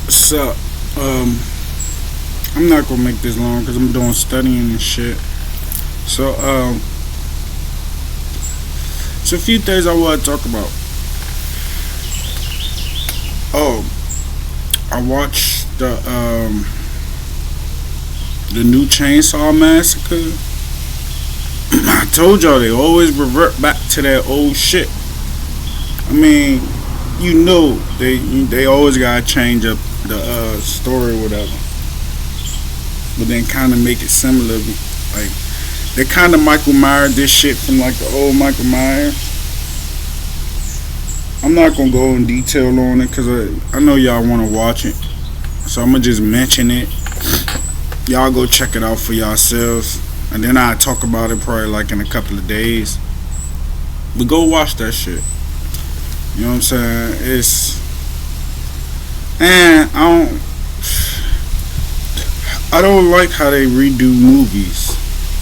So, I'm not gonna make this long because I'm doing studying and shit. So, it's a few things I want to talk about. Oh, I watched the new Chainsaw Massacre. I told y'all they always revert back to that old shit. I mean, they always gotta change up the story or whatever, but then kind of make it similar. Like they kind of Michael Myers this shit from like the old Michael Myers. I'm not gonna go in detail on it because I know y'all want to watch it, so I'm gonna just mention it. Y'all go check it out for yourselves, and then I'll talk about it probably like in a couple of days. But go watch that shit. You know what I'm saying? And I don't like how they redo movies.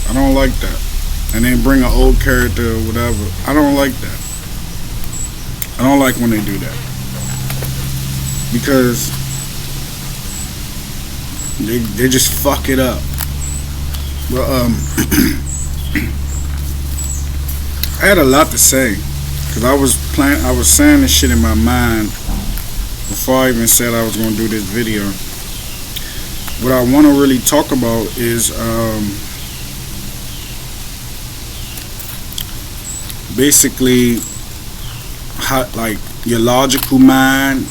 I don't like that. And then bring an old character or whatever. I don't like that. I don't like when they do that. Because they just fuck it up. But I had a lot to say. Cause I was saying this shit in my mind before I even said I was gonna do this video. What I want to really talk about is basically how, like, your logical mind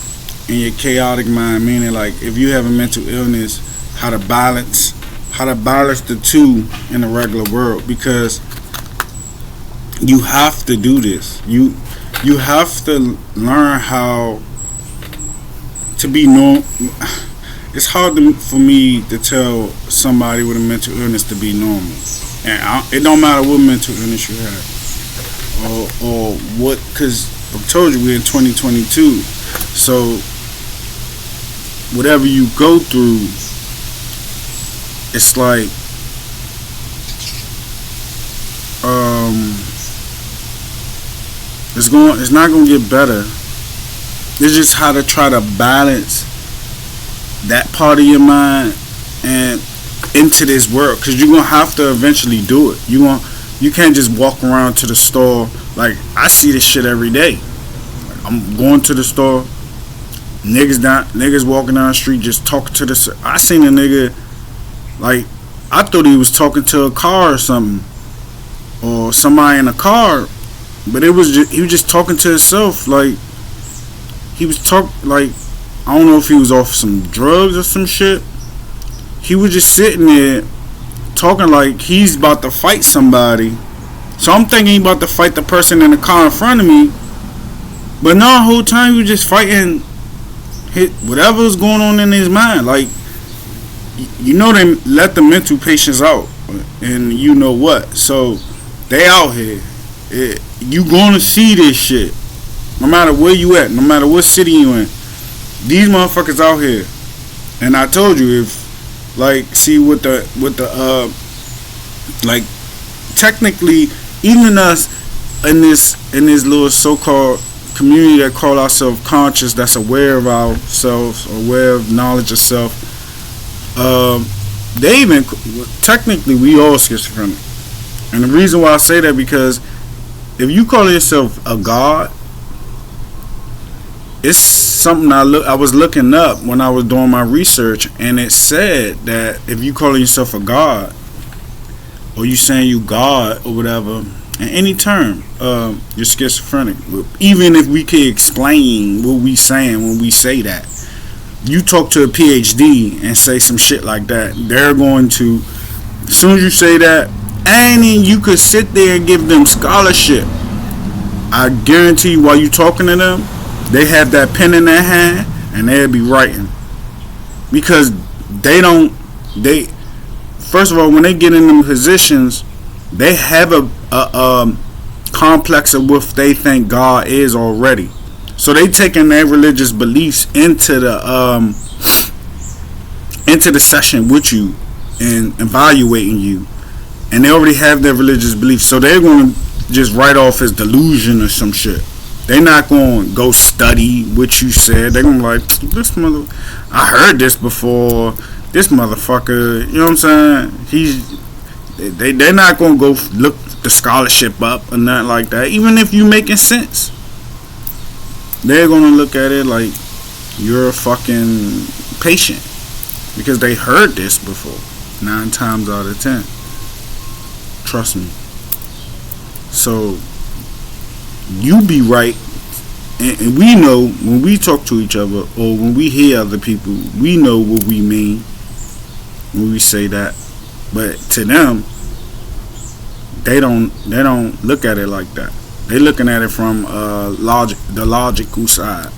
and your chaotic mind. Meaning, like, if you have a mental illness, how to balance the two in the regular world. Because you have to do this. You have to learn how to be normal. It's hard for me to tell somebody with a mental illness to be normal, and it don't matter what mental illness you have or what. Because I told you we're in 2022, so whatever you go through, it's like it's not gonna get better. It's just how to try to balance that part of your mind and into this world, because you're gonna have to eventually do it. You can't just walk around to the store. Like, I see this shit every day. I'm going to the store, niggas walking down the street just talking to the. I seen a nigga, like, I thought he was talking to a car or something, or somebody in a car, but he was just talking to himself. Like, he was like, I don't know if he was off some drugs or some shit. He was just sitting there talking like he's about to fight somebody. So I'm thinking he about to fight the person in the car in front of me. But no, the whole time he was just fighting whatever was going on in his mind. Like, you know, they let the mental patients out, and you know what. So they out here. You gonna see this shit. No matter where you at, no matter what city you in. These motherfuckers out here. And I told you, if, like, see with the like, technically, even us in this little so-called community that call ourselves conscious, that's aware of ourselves, aware of knowledge of self, they even, technically, we all schizophrenic. And the reason why I say that, because if you call yourself a god, it's something I was looking up when I was doing my research, and it said that if you call yourself a god, or you saying you God or whatever, in any term, you're schizophrenic. Even if we could explain what we saying when we say that, you talk to a PhD and say some shit like that, they're going to, as soon as you say that, and then you could sit there and give them scholarship. I guarantee you, while you talking to them, they have that pen in their hand and they'll be writing, because they first of all, when they get in them positions, they have a complex of what they think God is already. So they taking their religious beliefs into the session with you and evaluating you, and they already have their religious beliefs. So they're going to just write off as delusion or some shit. They not gonna go study what you said. They gonna be like, this mother, I heard this before. This motherfucker, you know what I'm saying? They're not gonna go look the scholarship up or nothing like that. Even if you making sense, they're gonna look at it like you're a fucking patient because they heard this before 9 times out of 10. Trust me. So you be right, and we know when we talk to each other or when we hear other people, we know what we mean when we say that. But to them, they don't look at it like that. They looking at it from the logical side.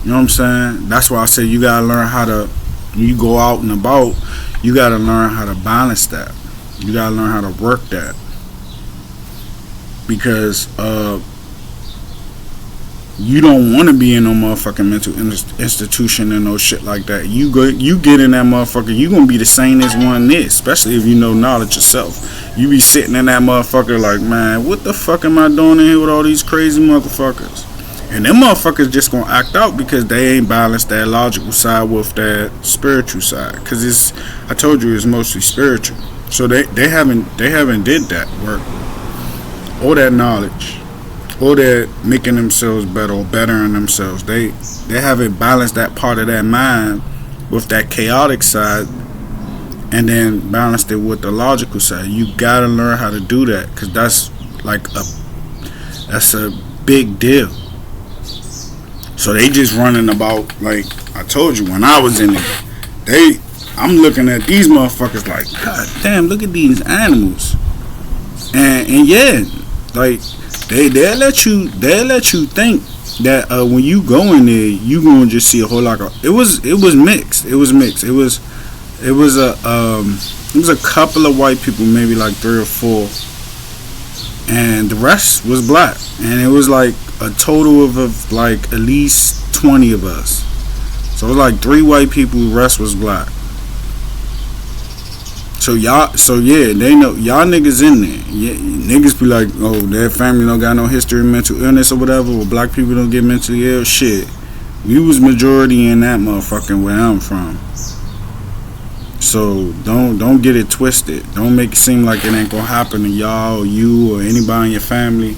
You know what I'm saying? That's why I say you gotta learn how to, when you go out and about, you gotta learn how to balance that. You gotta learn how to work that. Because you don't want to be in no motherfucking mental institution and no shit like that. You get in that motherfucker, you gonna be the sanest one there, especially if you know knowledge yourself. You be sitting in that motherfucker like, man, what the fuck am I doing in here with all these crazy motherfuckers? And them motherfuckers just gonna act out because they ain't balanced that logical side with that spiritual side. Cause I told you it's mostly spiritual. So they haven't did that work or that knowledge, or they're making themselves better or bettering themselves. They haven't balanced that part of their mind with that chaotic side, and then balanced it with the logical side. You gotta learn how to do that, cause that's a big deal. So they just running about like I told you when I was in it. I'm looking at these motherfuckers like, God damn, look at these animals, and yeah, like. They'll let you think that when you go in there you gonna just see a whole lot of it was mixed. It was a couple of white people, maybe like 3 or 4, and the rest was black, and it was like a total of like at least 20 of us. So it was like 3 white people, the rest was black. So yeah, they know y'all niggas in there. Yeah, niggas be like, oh, their family don't got no history of mental illness or whatever, or black people don't get mentally ill. Shit, we was majority in that motherfucking where I'm from. So don't get it twisted. Don't make it seem like it ain't gonna happen to y'all or you or anybody in your family.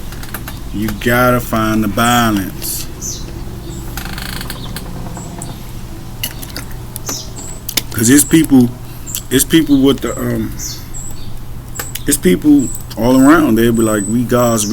You gotta find the balance. Cause it's people with the it's people all around. They'll be like, we gods.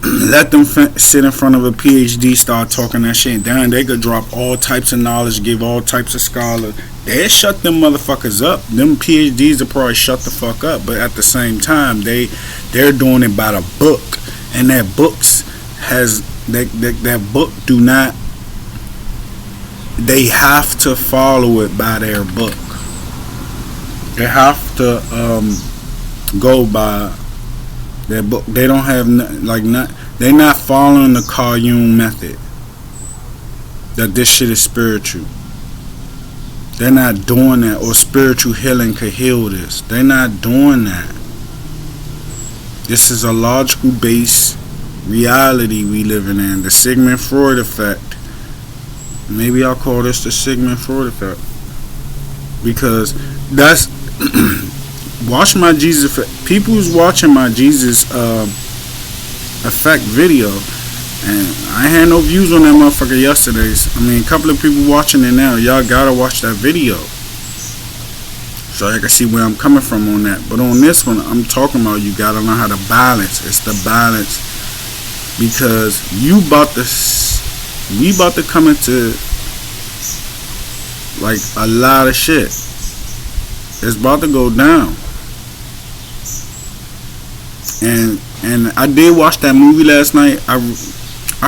Let them sit in front of a PhD, start talking that shit, and then they could drop all types of knowledge, give all types of scholar. They'll shut them motherfuckers up. Them PhDs will probably shut the fuck up, but at the same time, they're doing it by the book, and that books has that book do not. They have to follow it by their book. They have to go by their book. They don't have they're not following the Carl Jung method. That this shit is spiritual. They're not doing that, or spiritual healing could heal this. They're not doing that. This is a logical based reality we living in. The Sigmund Freud effect. Maybe I'll call this the Sigmund Freud effect, because that's watch my Jesus effect. People who's watching my Jesus effect video, and I had no views on that motherfucker yesterday. I mean, a couple of people watching it now. Y'all gotta watch that video so I can see where I'm coming from on that. But on this one, I'm talking about you gotta learn how to balance. It's the balance, because we about to come into like a lot of shit. It's about to go down. And I did watch that movie last night. I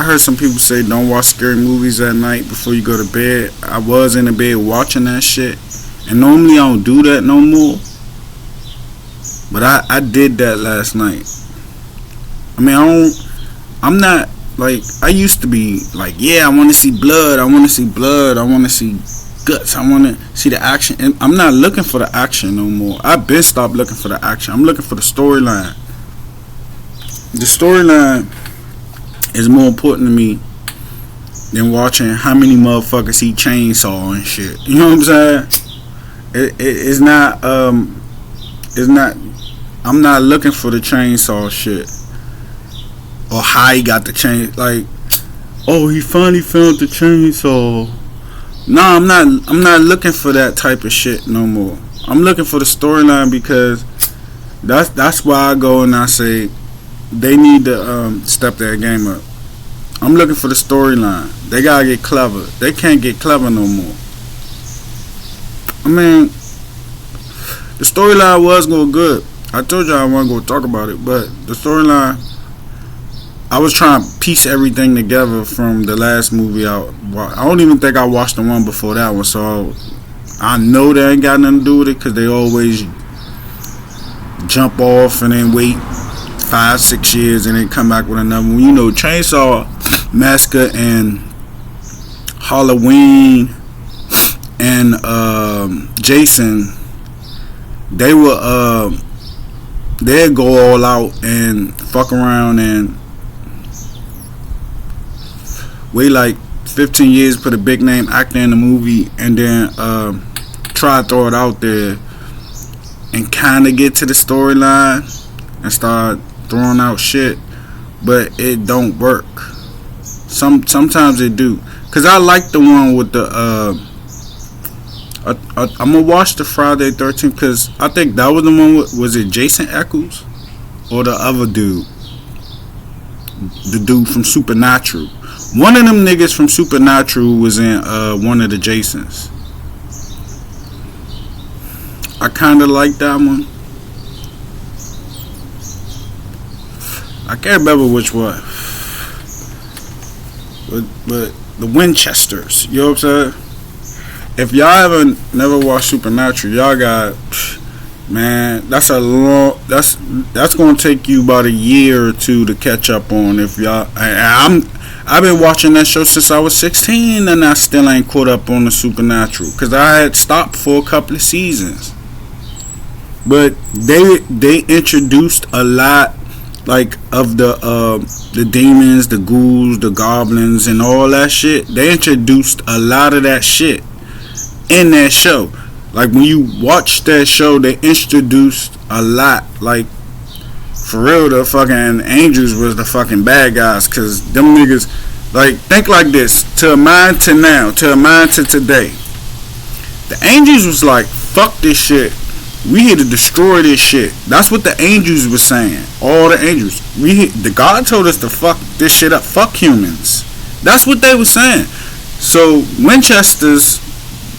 heard some people say don't watch scary movies at night before you go to bed. I was in the bed watching that shit, and normally I don't do that no more, but I did that last night. I mean, I'm not like I used to be. Like, yeah, I want to see blood. I want to see guts. I want to see the action. And I'm not looking for the action no more. I've been stopped looking for the action. I'm looking for the storyline. the storyline is more important to me than watching how many motherfuckers he chainsaw and shit. You know what I'm saying? It's not. It's not. I'm not looking for the chainsaw shit or how he got the chain. Like, oh, he finally found the chainsaw. No, I'm not. I'm not looking for that type of shit no more. I'm looking for the storyline because that's why I go and I say they need to step their game up. I'm looking for the storyline. They gotta get clever. They can't get clever no more. I mean, the storyline was going good. I told you I wasn't going to talk about it, but the storyline, I was trying to piece everything together from the last movie I don't even think I watched the one before that one, so I know they ain't got nothing to do with it because they always jump off and then wait 5-6 years and then come back with another one. You know, Chainsaw Massacre and Halloween and Jason, they were they'd go all out and fuck around and wait like 15 years, put a big name actor in the movie, and then try to throw it out there and kind of get to the storyline and start throwing out shit, but it don't work. Sometimes it do, cause I like the one with the I'm gonna watch the Friday 13th because I think that was the one was it Jason Eccles or the other dude, the dude from Supernatural. One of them niggas from Supernatural was in one of the Jasons. I kinda like that one. I can't remember which one. But the Winchesters, you know what I'm saying? If y'all haven't never watched Supernatural, y'all got, man, that's gonna take you about a year or two to catch up on. If y'all, I've been watching that show since I was 16 and I still ain't caught up on the Supernatural because I had stopped for a couple of seasons. But they introduced a lot, like, of the demons, the ghouls, the goblins, and all that shit. They introduced a lot of that shit in that show. Like, when you watch that show, they introduced a lot. Like, for real, the fucking angels was the fucking bad guys, cause them niggas, like, think like this, to a mind to now, to a mind to today. The angels was like, fuck this shit. We here to destroy this shit. That's what the angels was saying. All the angels. The God told us to fuck this shit up. Fuck humans. That's what they was saying. So Winchester's,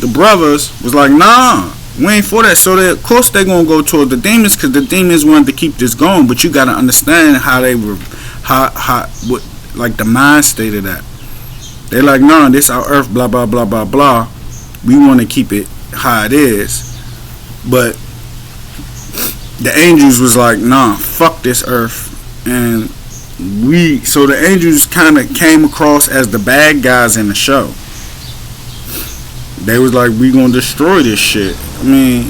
the brothers, was like, nah, we ain't for that. So of course they gonna go toward the demons because the demons wanted to keep this going. But you gotta understand how they were, what, like the mind state of that. They like, nah, this our earth, blah blah blah blah blah. We want to keep it how it is, but the angels was like, nah, fuck this earth. And so the angels kind of came across as the bad guys in the show. They was like, we gonna destroy this shit. I mean,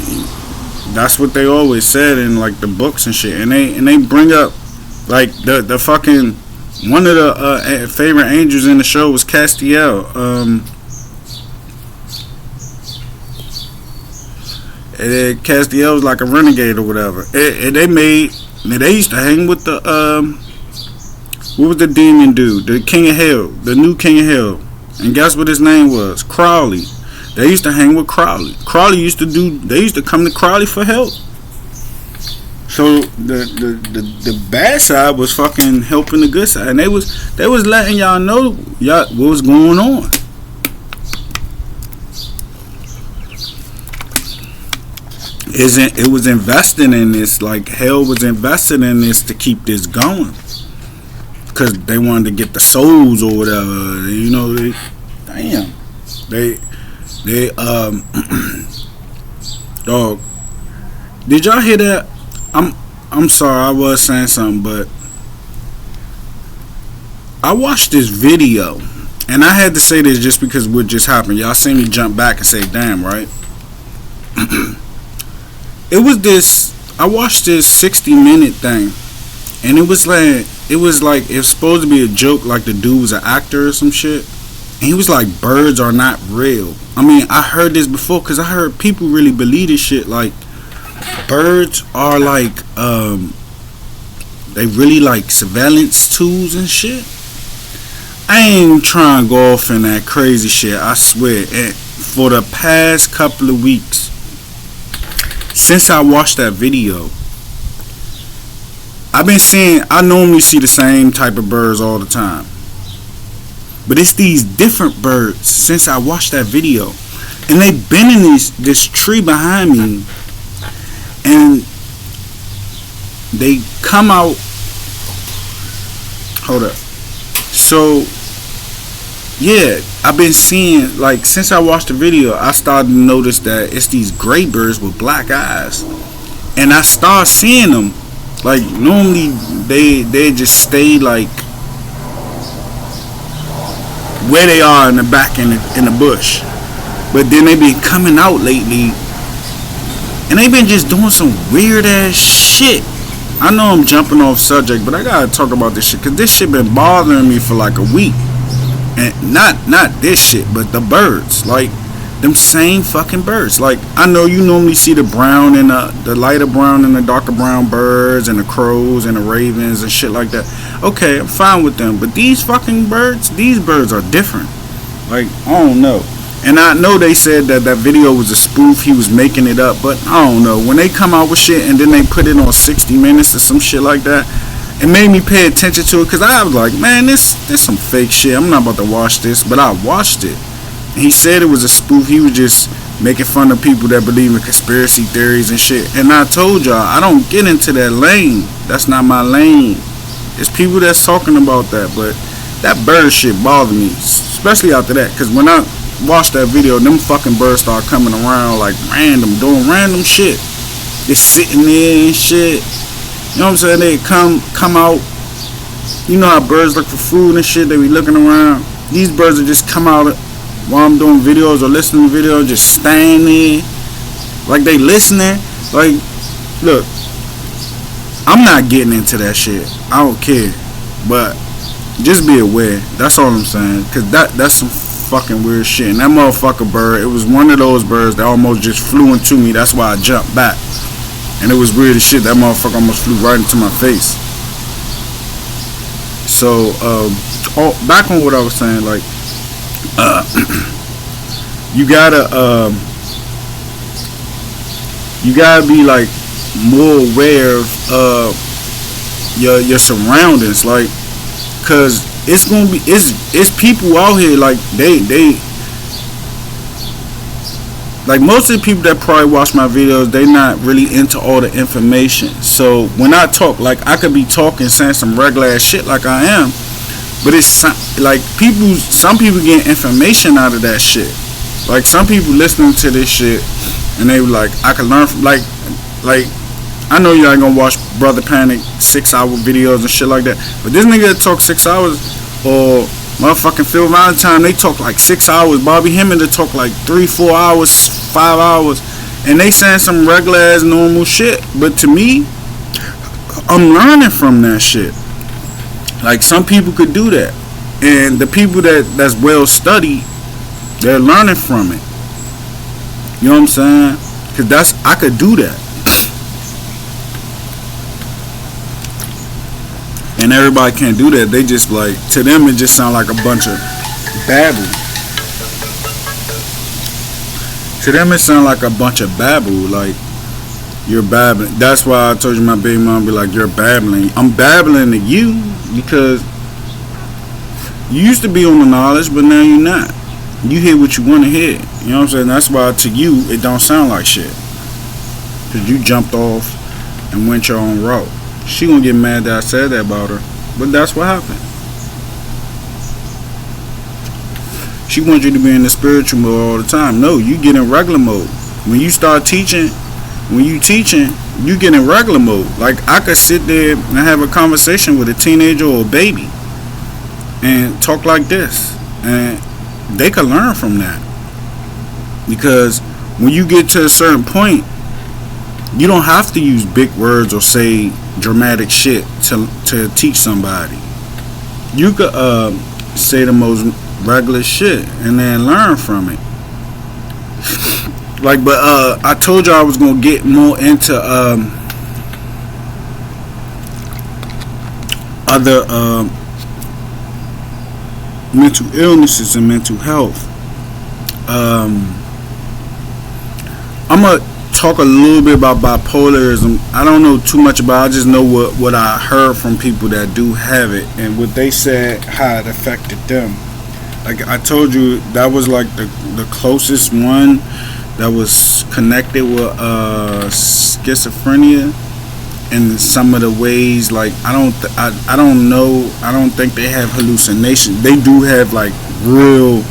that's what they always said in like the books and shit. And they bring up like the fucking one of the favorite angels in the show was Castiel. Castiel was like a renegade or whatever. They used to hang with the what was the demon dude? The King of Hell, the new King of Hell. And guess what his name was? Crowley. They used to hang with Crowley. They used to come to Crowley for help. So the bad side was fucking helping the good side, and they was letting y'all know what was going on. It was investing in this, like hell was invested in this to keep this going, because they wanted to get the souls or whatever. You know, dog. Did y'all hear that? I'm sorry, I was saying something, but I watched this video, and I had to say this just because what just happened. Y'all see me jump back and say, "Damn," right? It was this. I watched this 60-minute thing, and it was like it was like it was supposed to be a joke, like the dude was an actor or some shit. And he was like, birds are not real. I mean, I heard this before because I heard people really believe this shit. Like, birds are like, they really like surveillance tools and shit. I ain't trying to go off in that crazy shit, I swear. And for the past couple of weeks, since I watched that video, I've been seeing, I normally see the same type of birds all the time. But it's these different birds since I watched that video. And they've been in this tree behind me. And they come out. Hold up. So, yeah, I've been seeing, like, since I watched the video, I started to notice that it's these gray birds with black eyes. And I start seeing them. Like, normally they just stay like where they are in the back in the bush, but then they been coming out lately, and they been just doing some weird ass shit. I know I'm jumping off subject, but I gotta talk about this shit because this shit been bothering me for like a week, and not this shit, but the birds, like them same fucking birds. Like, I know you normally see the brown and the lighter brown and the darker brown birds and the crows and the ravens and shit like that. Okay, I'm fine with them, but these fucking birds, these birds are different. Like, I don't know. And I know they said that video was a spoof, he was making it up, but I don't know. When they come out with shit and then they put it on 60 Minutes or some shit like that, it made me pay attention to it, because I was like, man, this some fake shit. I'm not about to watch this, but I watched it. He said it was a spoof. He was just making fun of people that believe in conspiracy theories and shit. And I told y'all, I don't get into that lane. That's not my lane. It's people that's talking about that. But that bird shit bothered me, especially after that. Because when I watched that video, them fucking birds start coming around like random, doing random shit. Just sitting there and shit. You know what I'm saying? They come out. You know how birds look for food and shit? They be looking around. These birds will just come out while I'm doing videos or listening to videos, just stand there like they listening. Like, look, I'm not getting into that shit. I don't care, but just be aware. That's all I'm saying, because that's some fucking weird shit. And that motherfucker bird, it was one of those birds that almost just flew into me. That's why I jumped back, and it was weird as shit. That motherfucker almost flew right into my face. So back on what I was saying, like, you gotta be like more aware of your surroundings, like, cause it's gonna be it's people out here, like they like, most of the people that probably watch my videos, they not really into all the information. So when I talk, like, I could be talking, saying some regular ass shit like I am, but it's like some people get information out of that shit. Like, some people listening to this shit and they were like, I can learn from, like I know you ain't gonna watch Brother Panic 6-hour videos and shit like that, but this nigga that talk 6 hours, or motherfucking Phil Valentine, they talk like 6 hours. Bobby Hemming, they talk like 3-4 hours, 5 hours, and they saying some regular ass normal shit. But to me, I'm learning from that shit. Like, some people could do that, and the people that's well studied, they're learning from it. You know what I'm saying? Cause I could do that, and everybody can't do that. They just, like, to them it just sound like a bunch of babble. To them it sound like a bunch of babble. Like, you're babbling. That's why I told you my baby mom be like, you're babbling. I'm babbling to you because you used to be on the knowledge, but now you're not. You hear what you want to hear. You know what I'm saying? That's why to you it don't sound like shit, because you jumped off and went your own route. She gonna get mad that I said that about her, but that's what happened. She wants you to be in the spiritual mode all the time. No, you get in regular mode. When you start teaching, you get in regular mode. Like, I could sit there and have a conversation with a teenager or a baby and talk like this, and they could learn from that. Because when you get to a certain point, You don't have to use big words or say dramatic shit to teach somebody. You could say the most regular shit and then learn from it. Like, but I told you I was gonna get more into other mental illnesses and mental health. I'm gonna talk a little bit about bipolarism. I don't know too much about it. I just know what I heard from people that do have it and what they said, how it affected them. Like I told you, that was like the closest one that was connected with schizophrenia in some of the ways. Like I don't know. I don't think they have hallucinations. They do have like real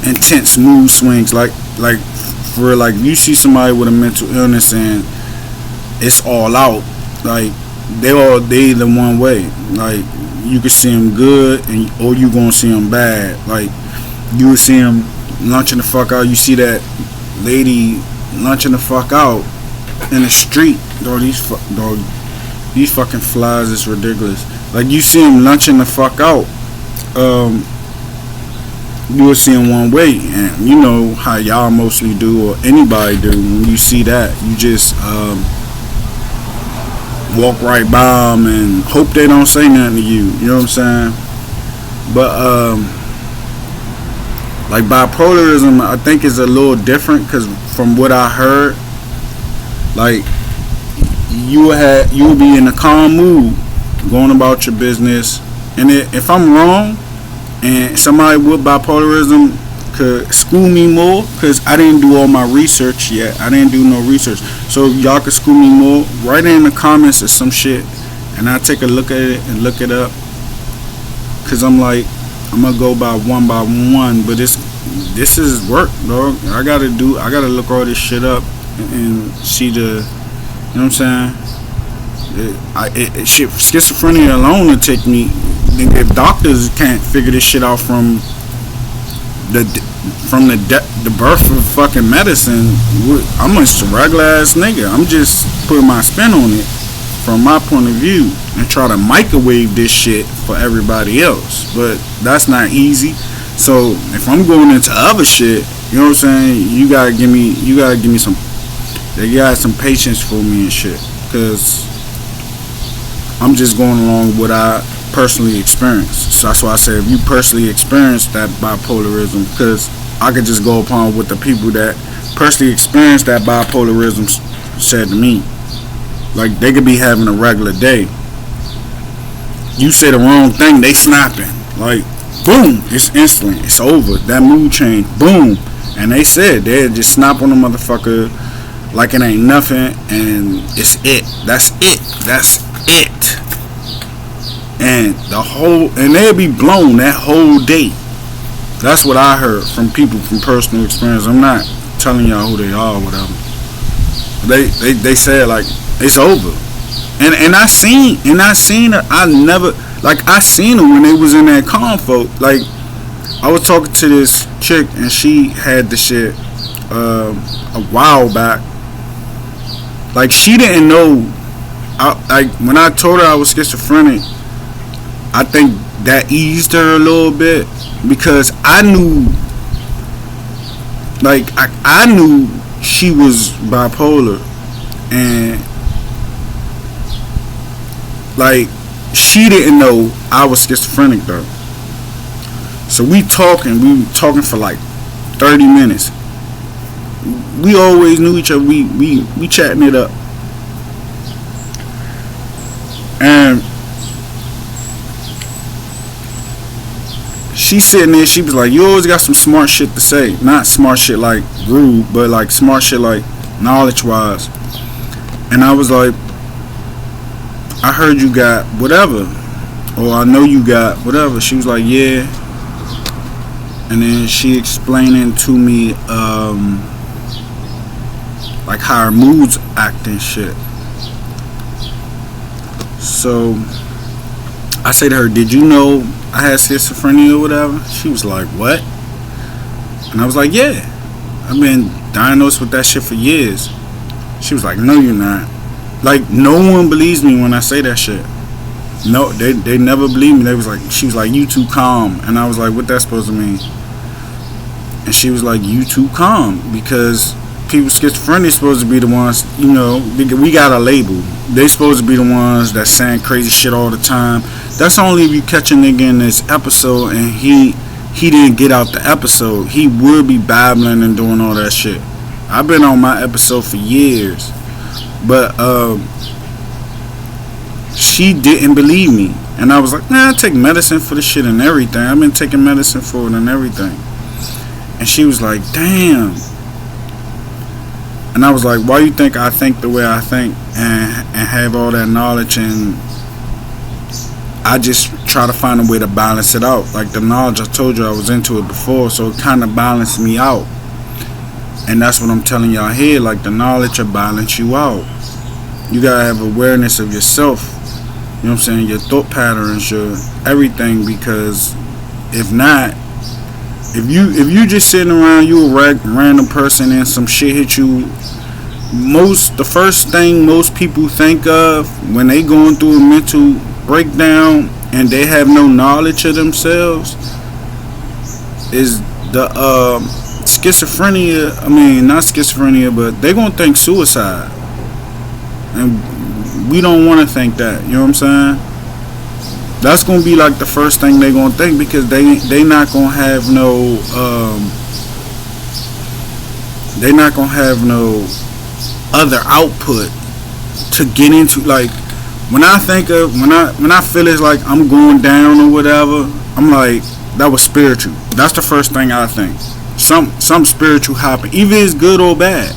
intense mood swings. Like for like you see somebody with a mental illness and it's all out. Like they the one way. Like you can see them good or you gonna see them bad. Like you will see them lunching the fuck out. You see that lady lunching the fuck out in the street. These fucking flies is ridiculous. Like you see them lunching the fuck out. You will see them one way, and you know how y'all mostly do or anybody do. When you see that, you just walk right by them and hope they don't say nothing to you. You know what I'm saying? But like bipolarism, I think is a little different because from what I heard, like you will be in a calm mood, going about your business, and if I'm wrong, and somebody with bipolarism could school me more because I didn't do all my research yet. I didn't do no research, so y'all could school me more. Write it in the comments or some shit, and I'll take a look at it and look it up. Cause I'm gonna go by one, but this is work, dog. I gotta look all this shit up and see the, you know what I'm saying? Shit, schizophrenia alone will take me. If doctors can't figure this shit out from the birth of fucking medicine, I'm a regular ass nigga. I'm just putting my spin on it from my point of view and try to microwave this shit for everybody else. But that's not easy. So if I'm going into other shit, you know what I'm saying? You gotta give me some. You got some patience for me and shit, cause I'm just going along with what I personally experienced. So that's why I said if you personally experienced that bipolarism, because I could just go upon what the people that personally experienced that bipolarism said to me. Like they could be having a regular day. You say the wrong thing, they snapping. Like boom, it's instant, it's over. That mood change, boom. And they said they just snap on the motherfucker like it ain't nothing, and it's it. That's it. And they'll be blown that whole day. That's what I heard from people from personal experience. I'm not telling y'all who they are or whatever. They said like it's over. And I seen it. I seen her when they was in that convo. Like I was talking to this chick and she had the shit a while back. Like she didn't know. When I told her I was schizophrenic, I think that eased her a little bit because I knew, like I knew she was bipolar, and like she didn't know I was schizophrenic though. So we were talking for like 30 minutes. We always knew each other. We chatting it up. And she sitting there, she was like, you always got some smart shit to say. Not smart shit like rude, but like smart shit like knowledge wise. And I was like, I heard you got whatever. Or I know you got whatever. She was like, yeah. And then she explaining to me like how her moods act and shit. So I say to her, did you know I had schizophrenia or whatever? She was like, what? And I was like, yeah, I've been diagnosed with that shit for years. She was like, no, you're not. Like, no one believes me when I say that shit. No, they never believe me. She was like, you too calm. And I was like, what that supposed to mean? And she was like, you too calm, because people schizophrenia supposed to be the ones, we got a label. They supposed to be the ones that saying crazy shit all the time. That's only if you catch a nigga in this episode and he didn't get out the episode. He would be babbling and doing all that shit. I've been on my episode for years, but she didn't believe me, and I was like, I take medicine for the shit and everything. I've been taking medicine for it and everything. And she was like, damn. And I was like, why you think I think the way I think and have all that knowledge, and I just try to find a way to balance it out. Like the knowledge, I told you I was into it before, so it kind of balanced me out. And that's what I'm telling y'all here. Like the knowledge will balance you out. You gotta have awareness of yourself. You know what I'm saying? Your thought patterns, your everything. Because if not, if you just sitting around, you a random person and some shit hit you. The first thing most people think of when they going through a mental breakdown and they have no knowledge of themselves is the schizophrenia. I mean, not schizophrenia, but they gonna think suicide, and we don't want to think that. You know what I'm saying? That's gonna be like the first thing they gonna think, because they not gonna have no other output to get into. Like when I feel it's like I'm going down or whatever, I'm like, that was spiritual. That's the first thing I think. Some spiritual happen, either it's good or bad.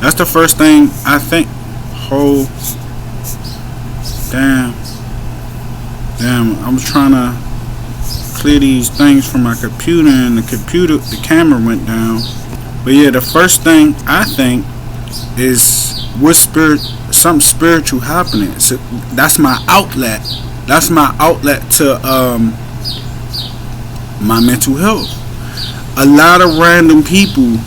That's the first thing I think. Oh, damn, I'm trying to clear these things from my computer, and the camera went down. But yeah, the first thing I think is something spiritual happening. So that's my outlet. That's my outlet to my mental health. A lot of random people,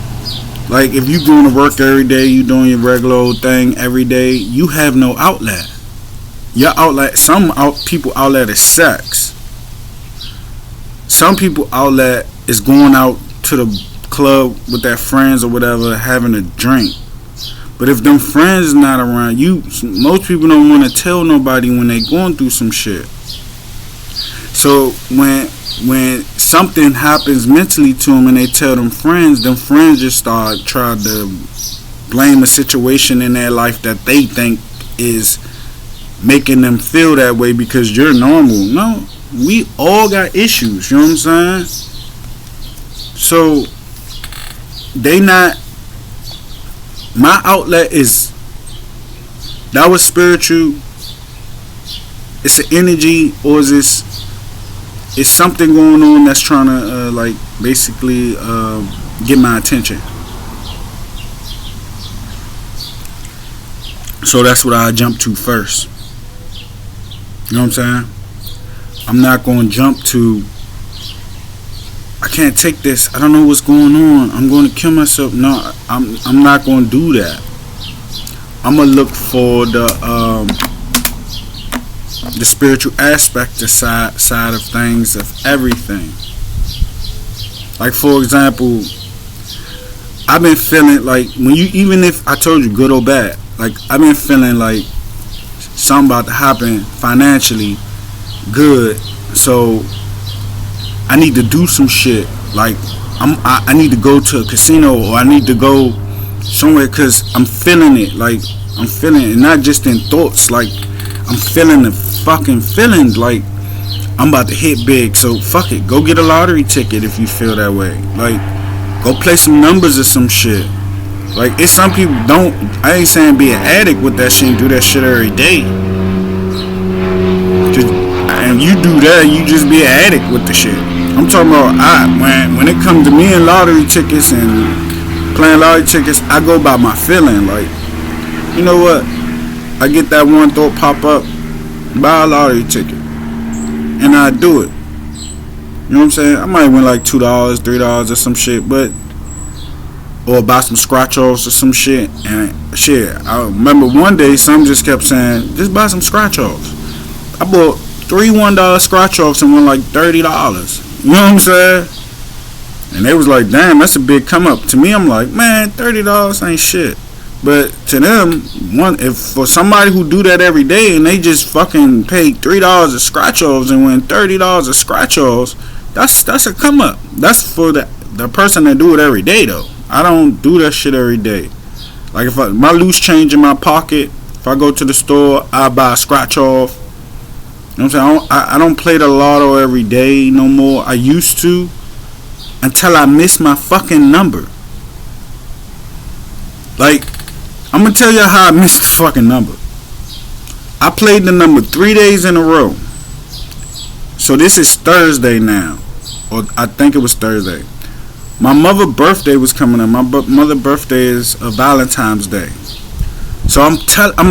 like if you going to work every day, you doing your regular old thing every day, you have no outlet. Your outlet, people outlet is sex. Some people outlet is going out to the club with their friends or whatever, having a drink. But if them friends is not around, most people don't want to tell nobody when they going through some shit. So when something happens mentally to them and they tell them friends just start trying to blame a situation in their life that they think is making them feel that way because you're normal. No, we all got issues, you know what I'm saying? So my outlet is, that was spiritual. It's an energy, or is something going on that's trying to basically get my attention. So that's what I jump to first. You know what I'm saying? I'm not going to jump to, I can't take this, I don't know what's going on, I'm going to kill myself. No, I'm not going to do that. I'm going to look for the spiritual aspect, the side of things, of everything. Like for example, I've been feeling like even if I told you good or bad, like I've been feeling like something about to happen financially good, so I need to do some shit. Like I need to go to a casino, or I need to go somewhere because I'm feeling it. Like I'm feeling it, not just in thoughts. Like I'm feeling the fucking feeling. Like I'm about to hit big. So fuck it, go get a lottery ticket if you feel that way. Like go play some numbers or some shit. Like it's some people don't. I ain't saying be an addict with that shit and do that shit every day. And you do that, you just be an addict with the shit. I'm talking about when it comes to me and lottery tickets and playing lottery tickets, I go by my feeling. Like, you know what? I get that one thought pop up, buy a lottery ticket, and I do it. You know what I'm saying? I might win like $2, $3 or some shit, but or buy some scratch offs or some shit. And shit, I remember one day some just kept saying, just buy some scratch offs. I bought 3 $1 scratch offs and won like $30. You know what I'm saying? And they was like, damn, that's a big come up. To me, I'm like, man, $30 ain't shit. But to them, if for somebody who do that every day and they just fucking pay $3 of scratch offs and win $30 of scratch offs, that's a come up. That's for the person that do it every day though. I don't do that shit every day. Like if my loose change in my pocket, if I go to the store, I buy a scratch off. You know what I'm saying? I don't play the lotto every day no more. I used to until I miss my fucking number. Like, I'm gonna tell you how I missed the fucking number. I played the number 3 days in a row. So this is Thursday now, or I think it was Thursday. My mother's birthday was coming up. My mother's birthday is a Valentine's Day. So I'm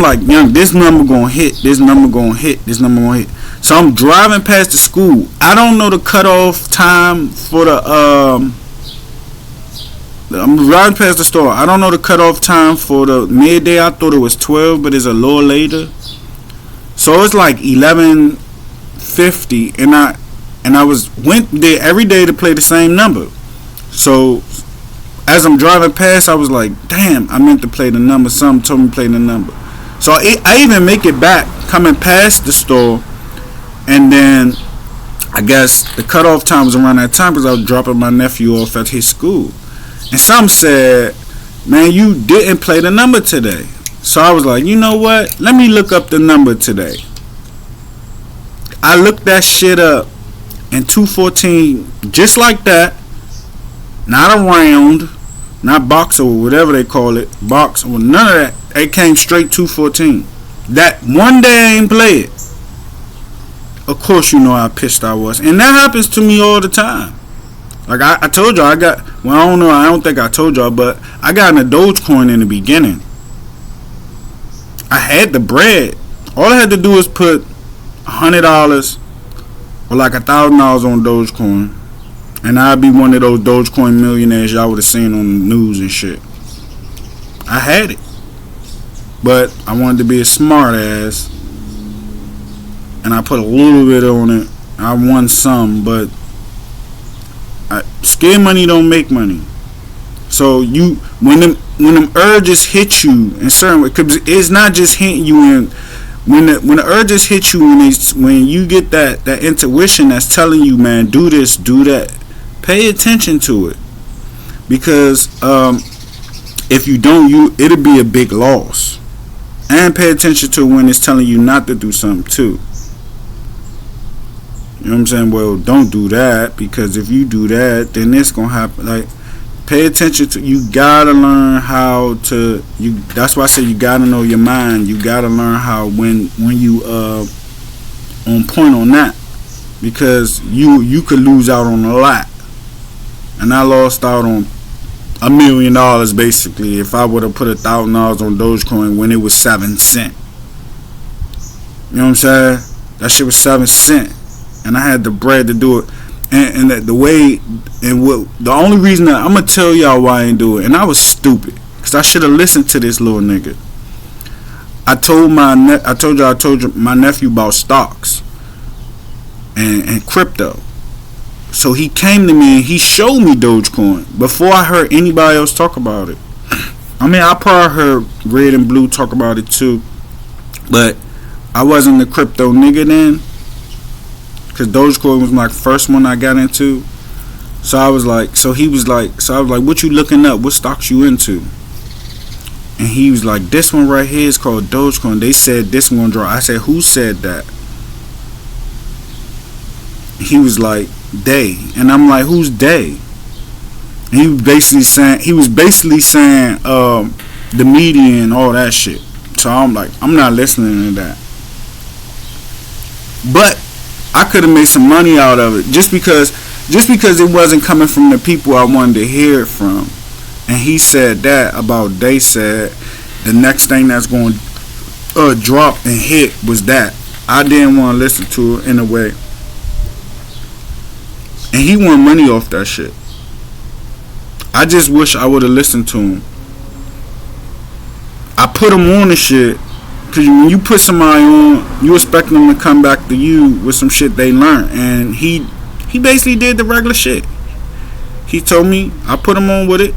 like, young, this number gonna hit. This number gonna hit. This number gonna hit. So I'm driving past the school. I don't know the cutoff time for the I'm driving past the store. I don't know the cutoff time for the midday. I thought it was 12, but it's a little later. So it's like 11:50, and I went there every day to play the same number. So as I'm driving past, I was like, damn, I meant to play the number. Something told me to play the number. So I even make it back coming past the store, and then I guess the cutoff time was around that time because I was dropping my nephew off at his school. And some said, man, you didn't play the number today. So I was like, you know what? Let me look up the number today. I looked that shit up, and 214, just like that, not a round, not box or whatever they call it, box or none of that. It came straight 214. That one day I ain't play it. Of course you know how pissed I was. And that happens to me all the time. Like I told y'all, I don't think I told y'all, but I got in a Dogecoin in the beginning. I had the bread. All I had to do was put $100 or like $1,000 on Dogecoin, and I'd be one of those Dogecoin millionaires y'all would have seen on the news and shit. I had it, but I wanted to be a smart ass, and I put a little bit on it. I won some, but scared money don't make money. So when them urges hit you in certain way, cause it's not just hitting you in when the urges hit you when you get that intuition that's telling you, man, do this, do that. Pay attention to it, because if you don't, it'll be a big loss. And pay attention to when it's telling you not to do something too. You know what I'm saying? Well, don't do that, because if you do that, then it's gonna happen. Like, pay attention to. You gotta learn how to. That's why I say you gotta know your mind. You gotta learn how when you on point on that, because you could lose out on a lot. And I lost out on $1 million basically if I would have put $1,000 on Dogecoin when it was 7 cents. You know what I'm saying? That shit was 7 cents. And I had the bread to do it, and the only reason that I'm gonna tell y'all why I ain't do it, and I was stupid, cause I should have listened to this little nigga. I told my nephew about stocks and crypto, so he came to me and he showed me Dogecoin before I heard anybody else talk about it. I mean, I probably heard Red and Blue talk about it too, but I wasn't the crypto nigga then. Cause Dogecoin was my first one I got into. So I was like, what you looking up? What stocks you into? And he was like, this one right here is called Dogecoin. They said this one gonna drop. I said, who said that? He was like, they. And I'm like, who's they? And he was basically saying the media and all that shit. So I'm like, I'm not listening to that. But I could have made some money out of it just because it wasn't coming from the people I wanted to hear it from. And he said that about they said the next thing that's going to drop and hit was that. I didn't want to listen to it in a way. And he won money off that shit. I just wish I would have listened to him. I put him on the shit. Because when you put somebody on, you expect them to come back to you with some shit they learned. And he basically did the regular shit. He told me, I put him on with it,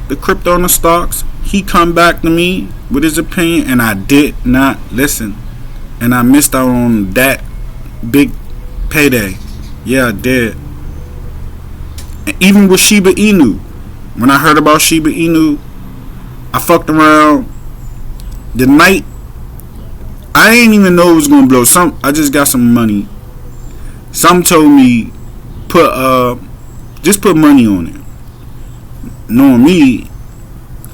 the crypto and the stocks. He come back to me with his opinion, and I did not listen. And I missed out on that big payday. Yeah, I did. And even with Shiba Inu, when I heard about Shiba Inu, I fucked around. The night, I didn't even know it was gonna blow. I just got some money. Some told me just put money on it. Knowing me,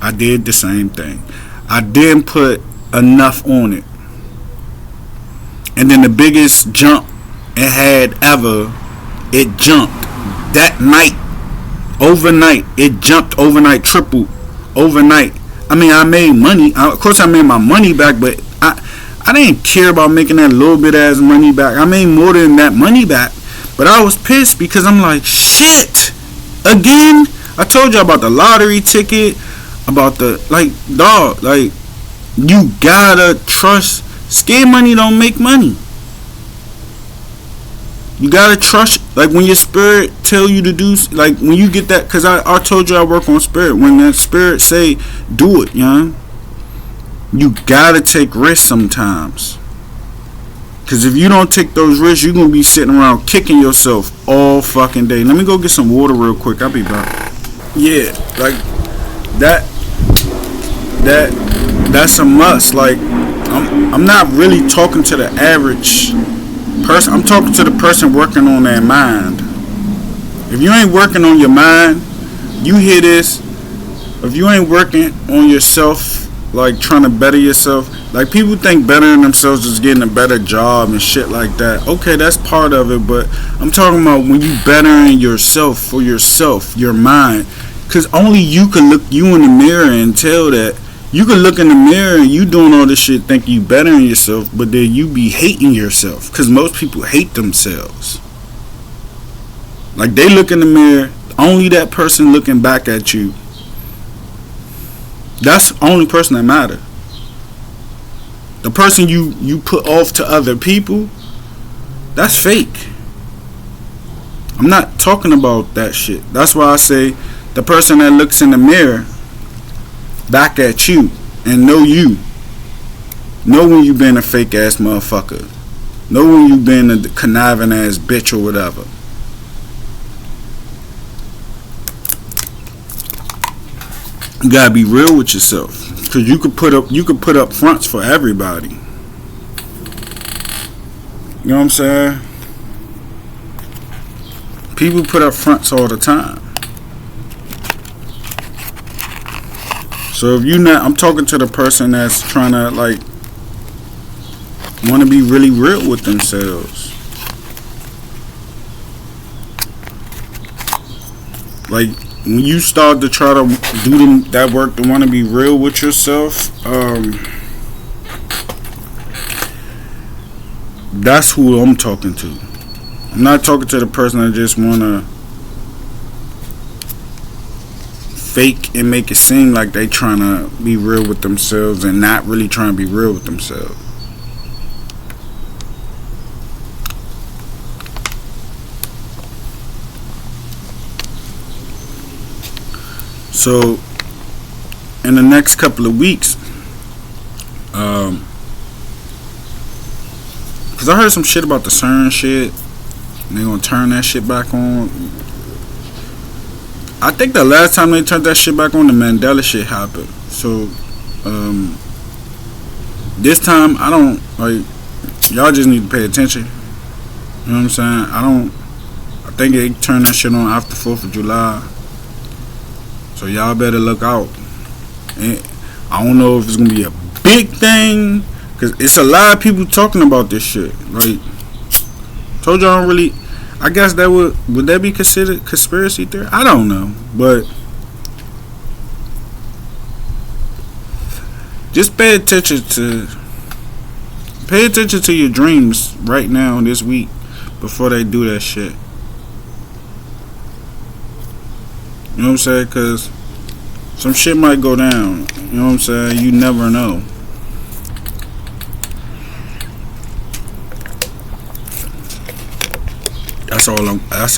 I did the same thing. I didn't put enough on it. And then the biggest jump it had ever, it jumped that night. Overnight. It jumped overnight, tripled overnight. I mean, I made money. Of course, I made my money back, but I didn't care about making that little bit ass money back. I made more than that money back. But I was pissed because I'm like, shit. Again? I told you about the lottery ticket. About the, like, dog. Like, you gotta trust. Scam money don't make money. You gotta trust. Like, when your spirit tell you to do, like, when you get that, because I told you I work on spirit. When that spirit say, do it, you know? You gotta take risks sometimes. Because if you don't take those risks, you're going to be sitting around kicking yourself all fucking day. Let me go get some water real quick. I'll be back. Yeah, like, that's a must. Like, I'm not really talking to the average person. I'm talking to the person working on their mind. If you ain't working on your mind, you hear this. If you ain't working on yourself, like trying to better yourself, like people think bettering themselves is getting a better job and shit like that. Okay, that's part of it, but I'm talking about when you bettering yourself for yourself, your mind, because only you can look you in the mirror and tell that. You can look in the mirror and you doing all this shit, think you bettering yourself, but then you be hating yourself, because most people hate themselves. Like, they look in the mirror, only that person looking back at you, that's the only person that matter. The person you put off to other people, that's fake. I'm not talking about that shit. That's why I say the person that looks in the mirror back at you and know when you been a fake ass motherfucker, know when you been a conniving ass bitch or whatever. You gotta be real with yourself, because you could put up fronts for everybody. You know what I'm saying? People put up fronts all the time. So if you not, I'm talking to the person that's trying to, like, want to be really real with themselves. Like, when you start to try to do that work to want to be real with yourself, that's who I'm talking to. I'm not talking to the person that just want to fake and make it seem like they trying to be real with themselves and not really trying to be real with themselves. So, in the next couple of weeks, because I heard some shit about the CERN shit, and they gonna turn that shit back on. I think the last time they turned that shit back on, the Mandela shit happened. So, this time, I don't, like, y'all just need to pay attention. You know what I'm saying? I think they turned that shit on after 4th of July. So y'all better look out. And I don't know if it's gonna be a big thing, because it's a lot of people talking about this shit. Like, told y'all, I don't really. I guess that would that be considered conspiracy theory? I don't know, but just pay attention to your dreams right now this week before they do that shit. You know what I'm saying? Because some shit might go down. You know what I'm saying? You never know. That's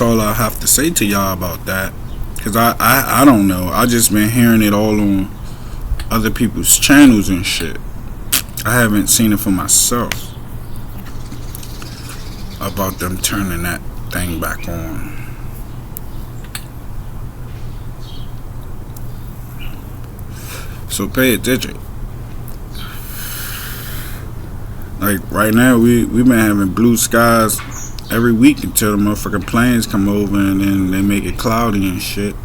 all I have to say to y'all about that. Cause I don't know. I just been hearing it all on other people's channels and shit. I haven't seen it for myself about them turning that thing back on. So pay attention. Like right now, we been having blue skies every week until the motherfucking planes come over and then they make it cloudy and shit.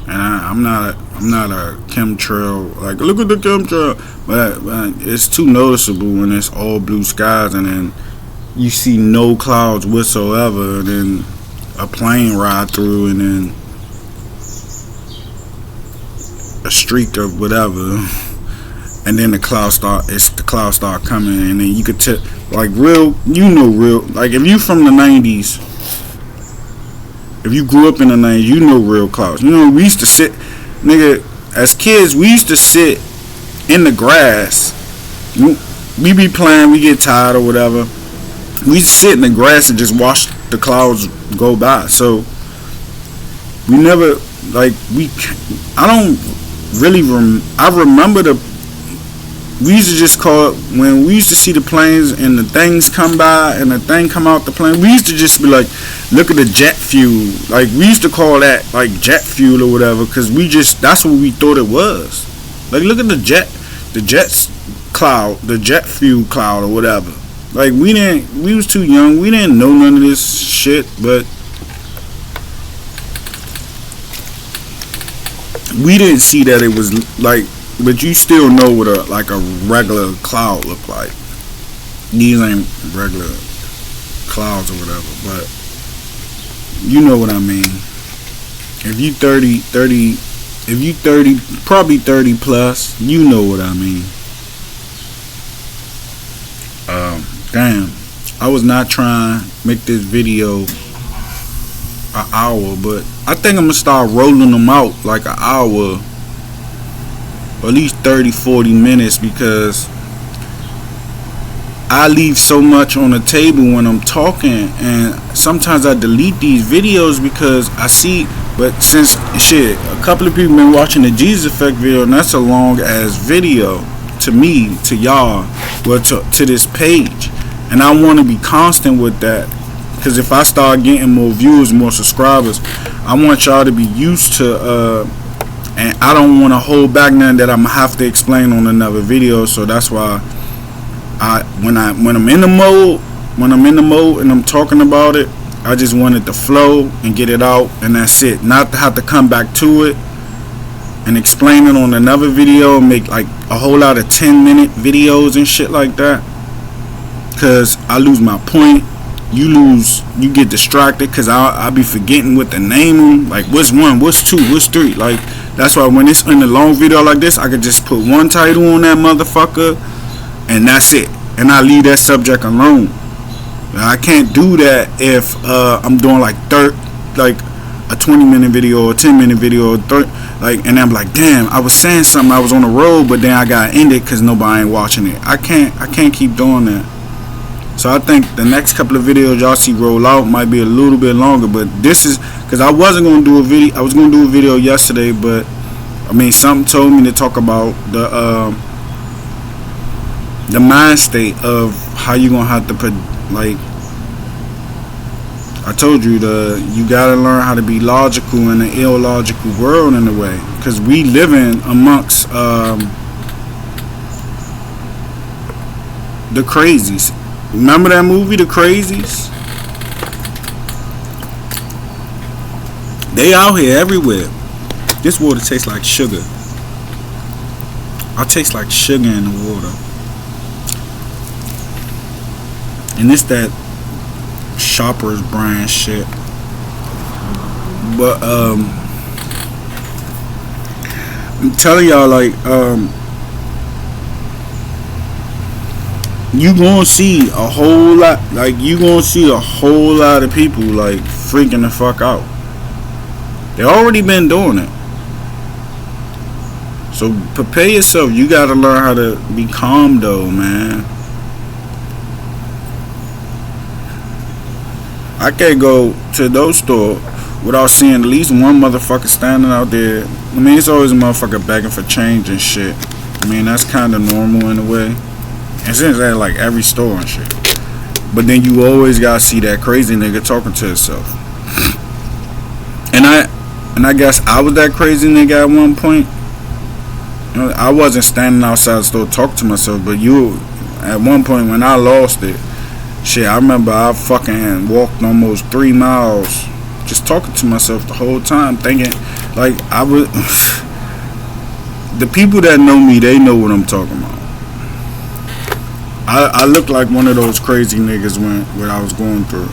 And I'm not a chemtrail, like look at the chemtrail, but it's too noticeable when it's all blue skies and then you see no clouds whatsoever, and then a plane ride through and then a streak of whatever, and then the clouds start coming, and then you could tell, like real, like if you from the 90s, if you grew up in the 90s, you know real clouds. You know, we used to sit, nigga, as kids, we used to sit in the grass. We be playing, we get tired or whatever. We used to sit in the grass and just watch the clouds go by. So we never, like, I don't really, I remember we used to just call it, when we used to see the planes and the things come by and the thing come out the plane, we used to just be like, look at the jet fuel. Like, we used to call that like jet fuel or whatever, because that's what we thought it was. Like, look at the jet cloud, the jet fuel cloud or whatever. Like, we was too young, we didn't know none of this shit, but we didn't see that it was like, but you still know what a regular cloud look like. These ain't regular clouds or whatever, but you know what I mean. If you 30, probably 30 plus, you know what I mean. Damn, I was not trying to make this video an hour, but I think I'm gonna start rolling them out like an hour, or at least 30-40 minutes, because I leave so much on the table when I'm talking, and sometimes I delete these videos because I see, but since shit, a couple of people been watching the Jesus Effect video, and that's a long ass video to me, to y'all, well, to this page, and I want to be constant with that, because if I start getting more views, more subscribers, I want y'all to be used to and I don't want to hold back nothing that I'm gonna have to explain on another video. So that's why when I'm in the mode and I'm talking about it, I just want it to flow and get it out, and that's it. Not to have to come back to it and explain it on another video and make like a whole lot of 10-minute videos and shit like that, because I lose my point. You get distracted, because I'll be forgetting what to name them, like what's 1, what's 2, what's 3. Like, that's why when it's in a long video like this, I could just put one title on that motherfucker and that's it, and I leave that subject alone. Now, I can't do that if I'm doing like a 20-minute video or 10-minute video, or like, and I'm like, damn, I was saying something, I was on the road, but then I got ended because nobody ain't watching it. I can't keep doing that. So I think the next couple of videos y'all see roll out might be a little bit longer, but this is because I wasn't gonna do a video. I was gonna do a video yesterday, but I mean, something told me to talk about the mind state of how you gonna have to put, like I told you, you gotta learn how to be logical in an illogical world in a way, because we living amongst the crazies. Remember that movie, The Crazies? They out here everywhere. This water tastes like sugar. I taste like sugar in the water. And it's that Shoppers brand shit. But I'm telling y'all, like, you gonna see a whole lot, like, you gonna see a whole lot of people like freaking the fuck out. They already been doing it. So prepare yourself. You gotta learn how to be calm though, man. I can't go to those stores without seeing at least one motherfucker standing out there. I mean, it's always a motherfucker begging for change and shit. I mean, that's kind of normal in a way. And since at like every store and shit. But then you always gotta see that crazy nigga talking to himself. And I guess I was that crazy nigga at one point. You know, I wasn't standing outside the store talking to myself, but you, at one point when I lost it, shit, I remember I fucking walked almost 3 miles just talking to myself the whole time, thinking like I was. The people that know me, they know what I'm talking about. I look like one of those crazy niggas when I was going through.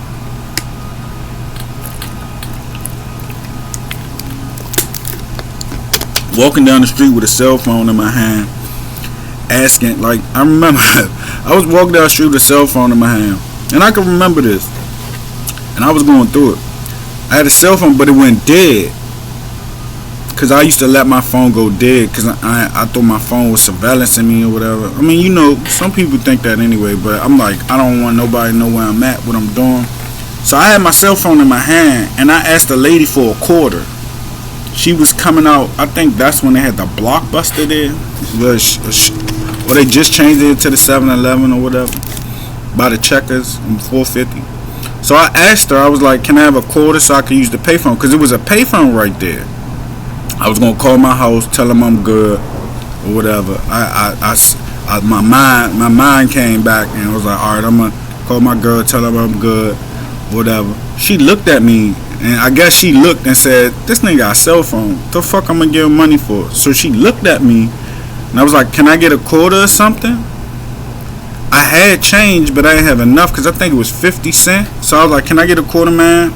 Walking down the street with a cell phone in my hand, asking, like, I remember I was walking down the street with a cell phone in my hand, and I can remember this, and I was going through it. I had a cell phone, but it went dead, because I used to let my phone go dead, because I thought my phone was surveillancing me or whatever. I mean, you know, some people think that anyway, but I'm like, I don't want nobody to know where I'm at, what I'm doing. So I had my cell phone in my hand, and I asked the lady for a quarter. She was coming out, I think that's when they had the Blockbuster there, or they just changed it to the 7-Eleven or whatever, by the Checkers on 450. So I asked her, I was like, can I have a quarter so I can use the payphone? Because it was a payphone right there. I was gonna call my house, tell them I'm good, or whatever. My mind came back and I was like, all right, I'm gonna call my girl, tell her I'm good, whatever. She looked at me, and I guess she looked and said, this nigga got a cell phone. The fuck I'm gonna give him money for? So she looked at me, and I was like, can I get a quarter or something? I had change, but I didn't have enough because I think it was 50 cents. So I was like, can I get a quarter, man?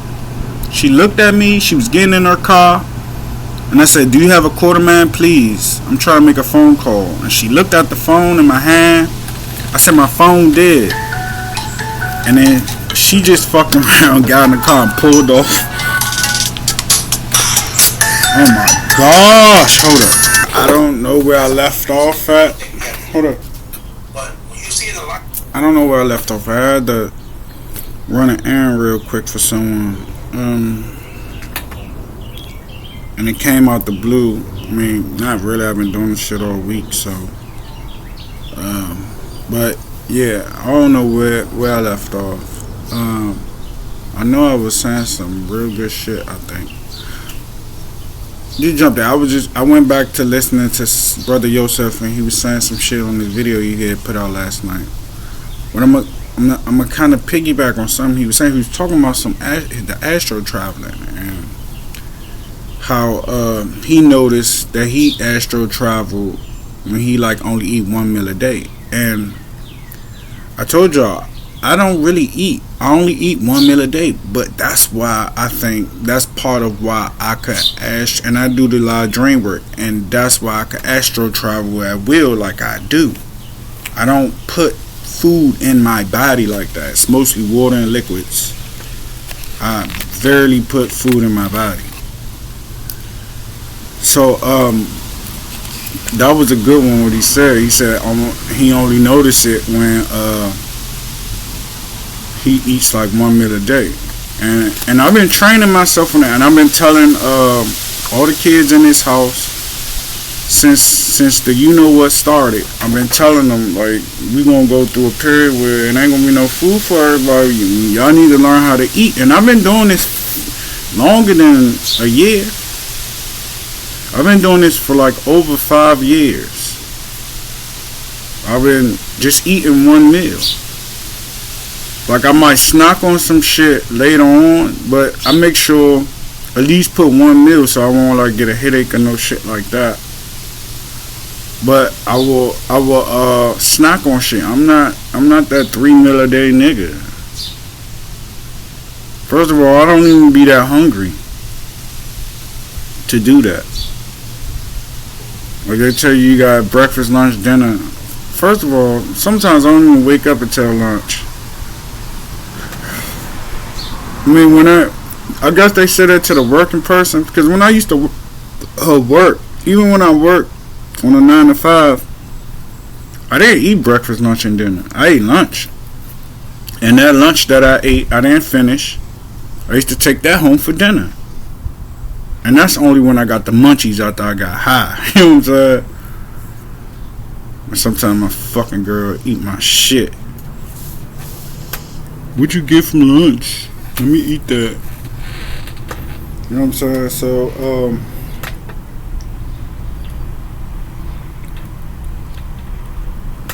She looked at me. She was getting in her car. And I said, do you have a quarter, man, please? I'm trying to make a phone call. And she looked at the phone in my hand. I said, my phone dead. And then she just fucked around, got in the car and pulled off. Oh my gosh, hold up. I don't know where I left off at. Hold up. I don't know where I left off. I had to run an errand real quick for someone. And it came out the blue. I mean, not really. I've been doing this shit all week, so. But yeah, I don't know where I left off. I know I was saying some real good shit, I think. You jumped there. I went back to listening to Brother Yosef, and he was saying some shit on this video he had put out last night. But I'm gonna kind of piggyback on something he was saying. He was talking about the astro traveling and how he noticed that he astro traveled when he like only eat 1 meal a day. And I told y'all, I don't really eat. I only eat 1 meal a day, but that's why I think that's part of why I could and I do the lot of dream work, and that's why I could astro travel at will like I do. I don't put food in my body like that. It's mostly water and liquids. I barely put food in my body. So that was a good one. What he said he only noticed it when he eats like 1 meal a day, and I've been training myself on that, and I've been telling all the kids in this house since the you know what started. I've been telling them, like, we gonna go through a period where it ain't gonna be no food for everybody. Y'all need to learn how to eat, and I've been doing this longer than a year. I've been doing this for like over 5 years. I've been just eating 1 meal. Like, I might snack on some shit later on, but I make sure at least put 1 meal so I won't like get a headache or no shit like that. But I will snack on shit. I'm not that 3 meal a day nigga. First of all, I don't even be that hungry to do that. Like, they tell you got breakfast, lunch, dinner. First of all, sometimes I don't even wake up until lunch. I mean, I guess they say that to the working person, because when I used to work, even when I worked on a 9 to 5, I didn't eat breakfast, lunch, and dinner. I ate lunch. And that lunch that I ate, I didn't finish. I used to take that home for dinner. And that's only when I got the munchies after I got high. You know what I'm saying? And sometimes my fucking girl eat my shit. What'd you get from lunch? Let me eat that. You know what I'm saying? So,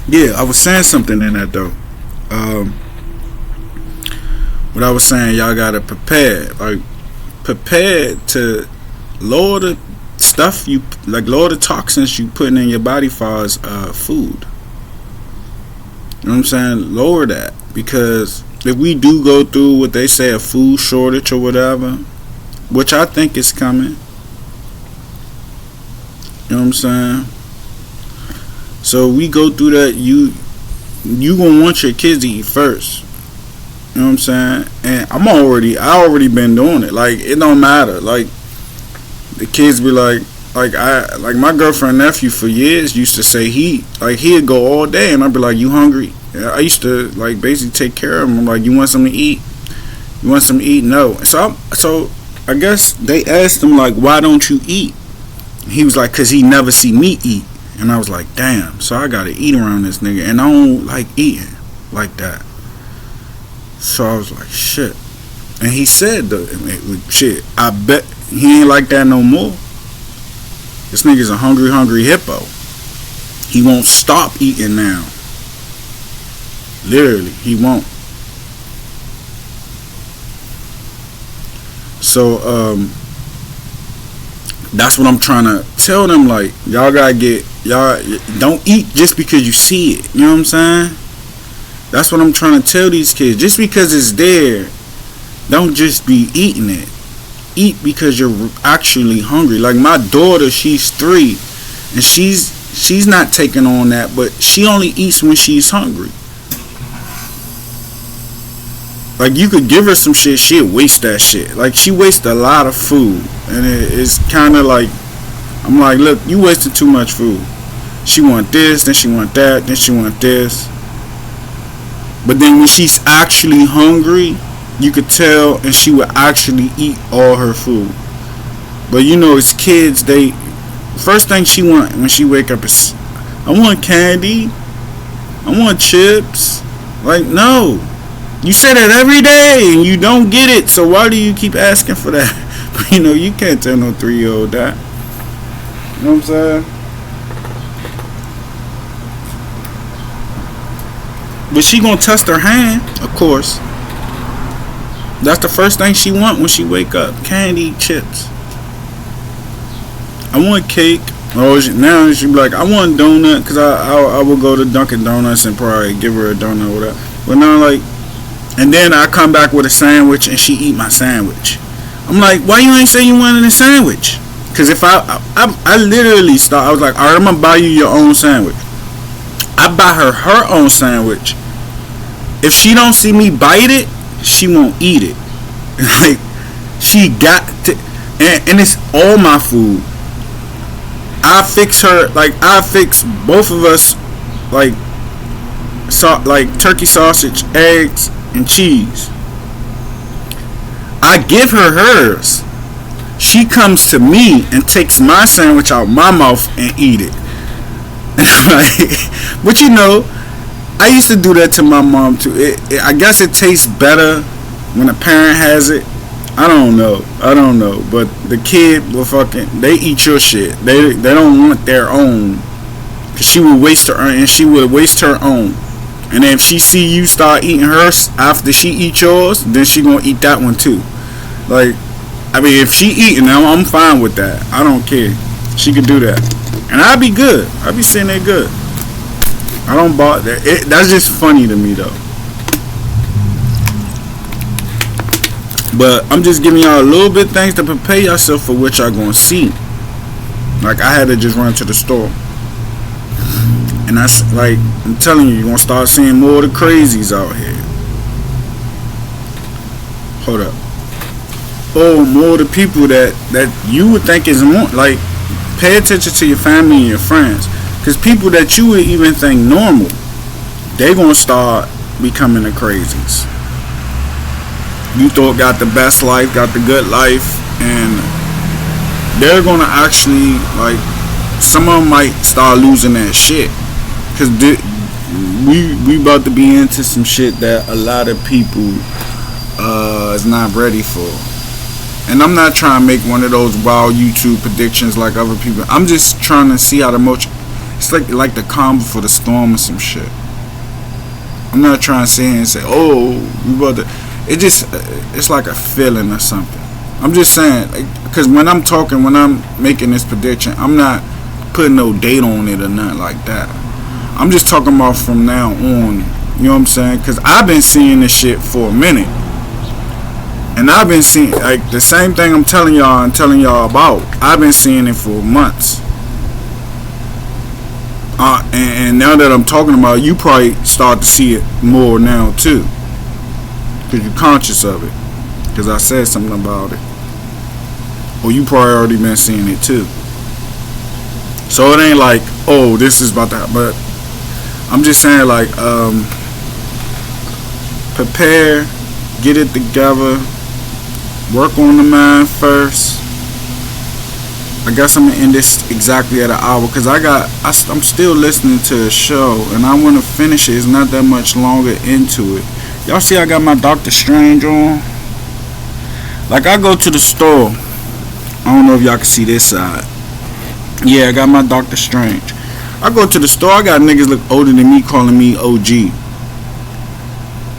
yeah, I was saying something in that though. What I was saying, y'all gotta prepare, like prepare to lower the stuff you like, lower the toxins you putting in your body far as food. You know what I'm saying? Lower that, because if we do go through what they say, a food shortage or whatever, which I think is coming. You know what I'm saying? So we go through that, you gonna want your kids to eat first. You know what I'm saying? And I already been doing it. Like, it don't matter. Like, the kids be like my girlfriend nephew for years used to say he'd go all day and I'd be like, you hungry? I used to like basically take care of him. I'm like, you want something to eat? You want something to eat? No. So I guess they asked him like, why don't you eat? He was like, cause he never see me eat. And I was like, damn, so I gotta eat around this nigga, and I don't like eating like that. So I was like, shit. And he said, shit, I bet he ain't like that no more. This nigga's a hungry hippo. He won't stop eating now. Literally, he won't. So, that's what I'm trying to tell them. Like, y'all don't eat just because you see it. You know what I'm saying? That's what I'm trying to tell these kids. Just because it's there, don't just be eating it. Eat because you're actually hungry. Like my daughter, she's 3, and she's not taking on that, but she only eats when she's hungry. Like, you could give her some shit, she'll waste that shit. Like, she wastes a lot of food, and it's kind of like, I'm like, look, you wasting too much food. She want this, then she want that, then she want this. But then when she's actually hungry, you could tell, and she would actually eat all her food. But you know, as kids, first thing she want when she wake up is, I want candy, I want chips. Like, no, you say that every day and you don't get it, so why do you keep asking for that? You know, you can't tell no 3-year-old that. You know what I'm saying? But she gonna test her hand, of course. That's the first thing she want when she wake up. Candy, chips. I want cake. Oh, now she be like, I want a donut, because I will go to Dunkin' Donuts and probably give her a donut or whatever. But now, like, and then I come back with a sandwich and she eat my sandwich. I'm like, why you ain't say you wanted a sandwich? Because if I literally start, I was like, alright, I'm gonna buy you your own sandwich. I buy her own sandwich. If she don't see me bite it, she won't eat it. Like, she got to, and it's all my food. I fix both of us like turkey sausage, eggs, and cheese. I give her hers. She comes to me and takes my sandwich out my mouth and eat it. But you know, I used to do that to my mom too. I guess it tastes better when a parent has it. I don't know. But the kid will they eat your shit. They don't want their own. Cause she would waste her own, and she would waste her own. And then if she see you start eating hers after she eat yours, then she gonna eat that one too. Like, I mean, if she eating them, I'm fine with that. I don't care. She can do that, and I'll be good. I'll be sitting there good. I don't bother that. That's just funny to me though. But I'm just giving y'all a little bit things to prepare yourself for what y'all gonna see. Like, I had to just run to the store. And that's like, I'm telling you, you're gonna start seeing more of the crazies out here. Hold up. or more the people that you would think is more like. Pay attention to your family and your friends, because people that you would even think normal, they gonna start becoming the crazies. You thought got the best life, got the good life, and they're gonna actually, like, some of them might start losing that shit, because we about to be into some shit that a lot of people is not ready for. And I'm not trying to make one of those wild YouTube predictions like other people. I'm just trying to see how the motion. It's like the calm before the storm or some shit. I'm not trying to sit here and say, oh, we about to. It's like a feeling or something. I'm just saying, because when I'm talking, when I'm making this prediction, I'm not putting no date on it or nothing like that. I'm just talking about from now on. You know what I'm saying? Because I've been seeing this shit for a minute. And I've been seeing, like, the same thing I'm telling y'all and telling y'all about. I've been seeing it for months. And now that I'm talking about it, you probably start to see it more now, too. Because you're conscious of it. Because I said something about it. Or you probably already been seeing it, too. So it ain't like, oh, this is about that. But I'm just saying, like, prepare, get it together. Work on the mind first. I guess I'm gonna end this exactly at an hour, because I'm still listening to a show and I want to finish it. It's not that much longer into it. Y'all see I got my Doctor Strange on. Like, I go to the store. I don't know if y'all can see this side. Yeah, I got my Doctor Strange. I go to the store. I got niggas look older than me calling me OG.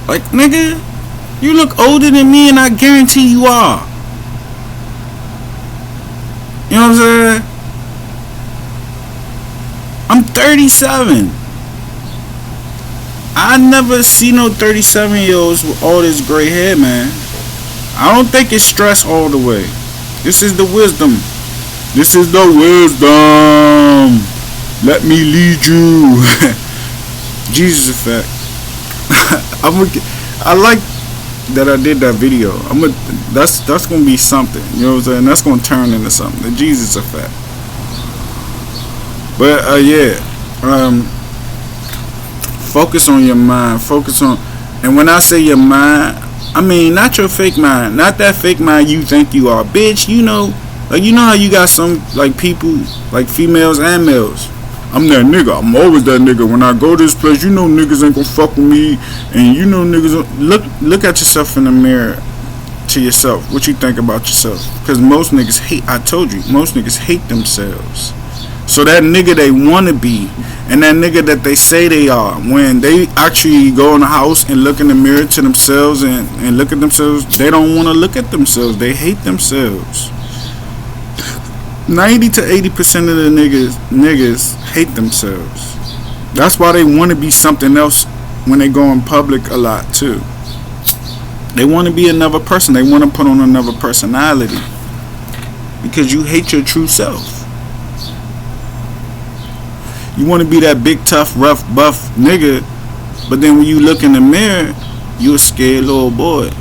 Like, nigga, you look older than me, and I guarantee you are. You know what I'm saying? I'm 37. I never see no 37-year-olds with all this gray hair, man. I don't think it's stress all the way. This is the wisdom. This is the wisdom. Let me lead you. Jesus effect. I like that I did that video. That's gonna be something. You know what I'm saying? That's gonna turn into something. The Jesus effect. But yeah. Focus on your mind. Focus on, and when I say your mind, I mean not your fake mind. Not that fake mind you think you are, bitch. You know, like, you know how you got some, like, people, like females and males. I'm that nigga. I'm always that nigga. When I go to this place, you know niggas ain't gonna fuck with me. And you know niggas, look at yourself in the mirror to yourself. What you think about yourself? Because most niggas hate, I told you, most niggas hate themselves. So that nigga they wanna be, and that nigga that they say they are, when they actually go in the house and look in the mirror to themselves and look at themselves, they don't wanna look at themselves. They hate themselves. 90 to 80% of the niggas hate themselves. That's why they want to be something else when they go in public a lot too. They want to be another person. They want to put on another personality, because you hate your true self. You want to be that big, tough, rough, buff nigga, but then when you look in the mirror, you a scared little boy.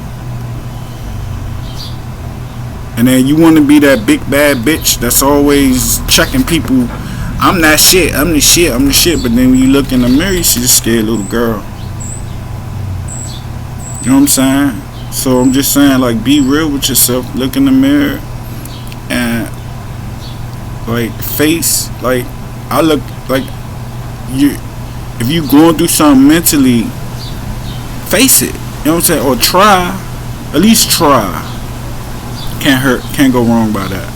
And then you want to be that big bad bitch that's always checking people. I'm that shit. I'm the shit. I'm the shit. But then when you look in the mirror, you see the scared little girl. You know what I'm saying? So I'm just saying, like, be real with yourself. Look in the mirror and, like, face. Like, I look like you. If you going through something mentally, face it. You know what I'm saying? Or try. At least try. Can't hurt, can't go wrong by that.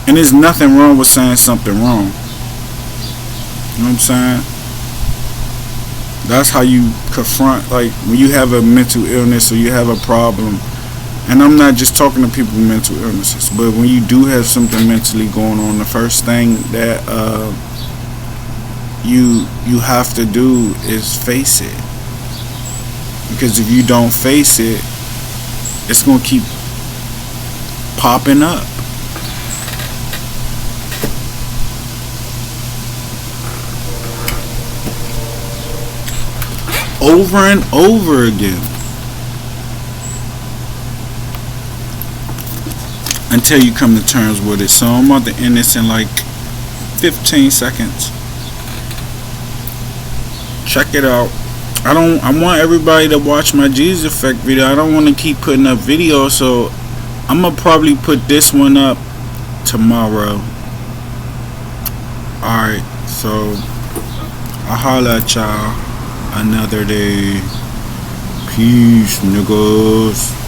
And there's nothing wrong with saying something wrong. You know what I'm saying? That's how you confront, like, when you have a mental illness or you have a problem. And I'm not just talking to people with mental illnesses, but when you do have something mentally going on, the first thing that you have to do is face it. Because if you don't face it, it's gonna keep popping up. Over and over again. until you come to terms with it. So I'm about to end this in like 15 seconds. Check it out. I want everybody to watch my Jesus Effect video. I don't want to keep putting up videos, so I'm gonna probably put this one up tomorrow. Alright, so I'll holla at y'all another day. Peace, niggas.